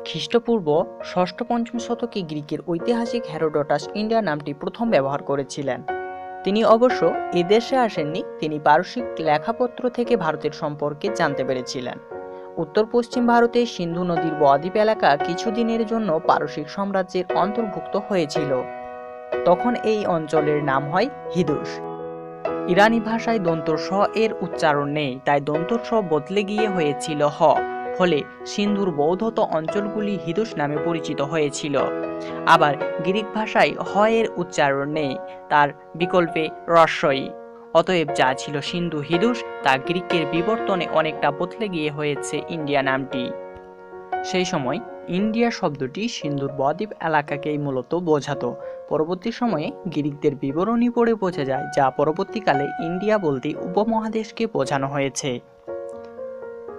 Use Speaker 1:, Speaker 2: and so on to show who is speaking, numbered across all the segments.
Speaker 1: খ্রিস্টপূর্ব ষষ্ঠ-পঞ্চম শতকে গ্রিকের ঐতিহাসিক হেরোডোটাস ইন্ডিয়া নামটি প্রথম ব্যবহার করেছিলেন। তিনি অবশ্য এদেশে আসেননি, তিনি পারসিক লেখাপত্র থেকে ভারতের সম্পর্কে জানতে পেরেছিলেন। উত্তর-পশ্চিম ভারতে সিন্ধু নদীর বদ্বীপ এলাকা কিছুদিনের জন্য পারসিক সাম্রাজ্যের অন্তর্ভুক্ত হয়েছিল। তখন এই অঞ্চলের নাম হয় হিদুস। ইরানি ভাষায় দন্তস্ব এর উচ্চারণ নেই, তাই দন্তস্ব বদলে গিয়ে হয়েছিল হ। ফলে সিন্ধুর বৌদ্ধত অঞ্চলগুলি হিদুস নামে পরিচিত হয়েছিল। আবার গ্রিক ভাষায় হ এর উচ্চারণ নেই, তার বিকল্পে রস্বই। অতএব যা ছিল সিন্ধু হিদুস তা গ্রিকের বিবর্তনে অনেকটা বদলে গিয়ে হয়েছে ইন্ডিয়া নামটি। সেই সময় ইন্ডিয়া শব্দটি সিন্ধুর বদ্বীপ এলাকাকেই মূলত বোঝাতো। পরবর্তী সময়ে গ্রিকদের বিবরণী পড়ে বোঝা যায় যা পরবর্তীকালে ইন্ডিয়া বলতে উপমহাদেশকে বোঝানো হয়েছে।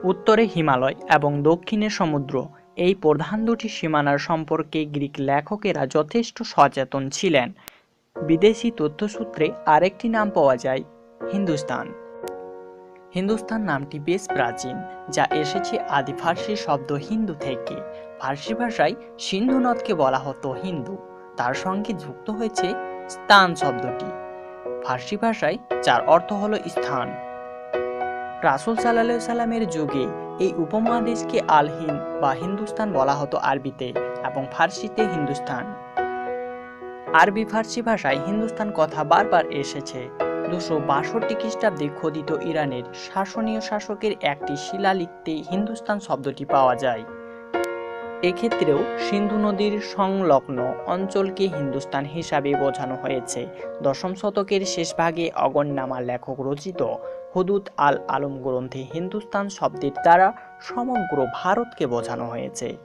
Speaker 1: উত্তরে হিমালয় এবং দক্ষিণে সমুদ্র, এই প্রধান দুটি সীমানার সম্পর্কে গ্রিক লেখকেরা যথেষ্ট সচেতন ছিলেন। বিদেশি তথ্যসূত্রে আরেকটি নাম পাওয়া যায়, হিন্দুস্তান। হিন্দুস্তান নামটি বেশ প্রাচীন, যা এসেছে আদি ফার্সি শব্দ হিন্দু থেকে। ফার্সি ভাষায় সিন্ধু নদকে বলা হতো হিন্দু, তার সঙ্গে যুক্ত হয়েছে স্থান শব্দটি ফার্সি ভাষায়, যার অর্থ হলো স্থান। রাসূল সাল্লাল্লাহু আলাইহি সাল্লামের যুগে এই উপমহাদেশকে আল হিন্দ বা হিন্দুস্তান বলা হতো আরবিতে, এবং ফার্সিতে হিন্দুস্তান। আরবি ফার্সি ভাষায় হিন্দুস্তান কথা বারবার এসেছে। 262 খ্রিস্টাব্দে খোদিত ইরানের শাসনীয় শাসকের একটি শিলালিপিতে হিন্দুস্তান শব্দটি পাওয়া যায়। এক্ষেত্রেও সিন্ধু নদীর সংলগ্ন অঞ্চলকে হিন্দুস্তান হিসাবে বোঝানো হয়েছে। দশম শতকের শেষভাগে অগন্যামা লেখক রচিত হুদুদ আল আলম গ্রন্থে হিন্দুস্তান শব্দের দ্বারা সমগ্র ভারতকে বোঝানো হয়েছে।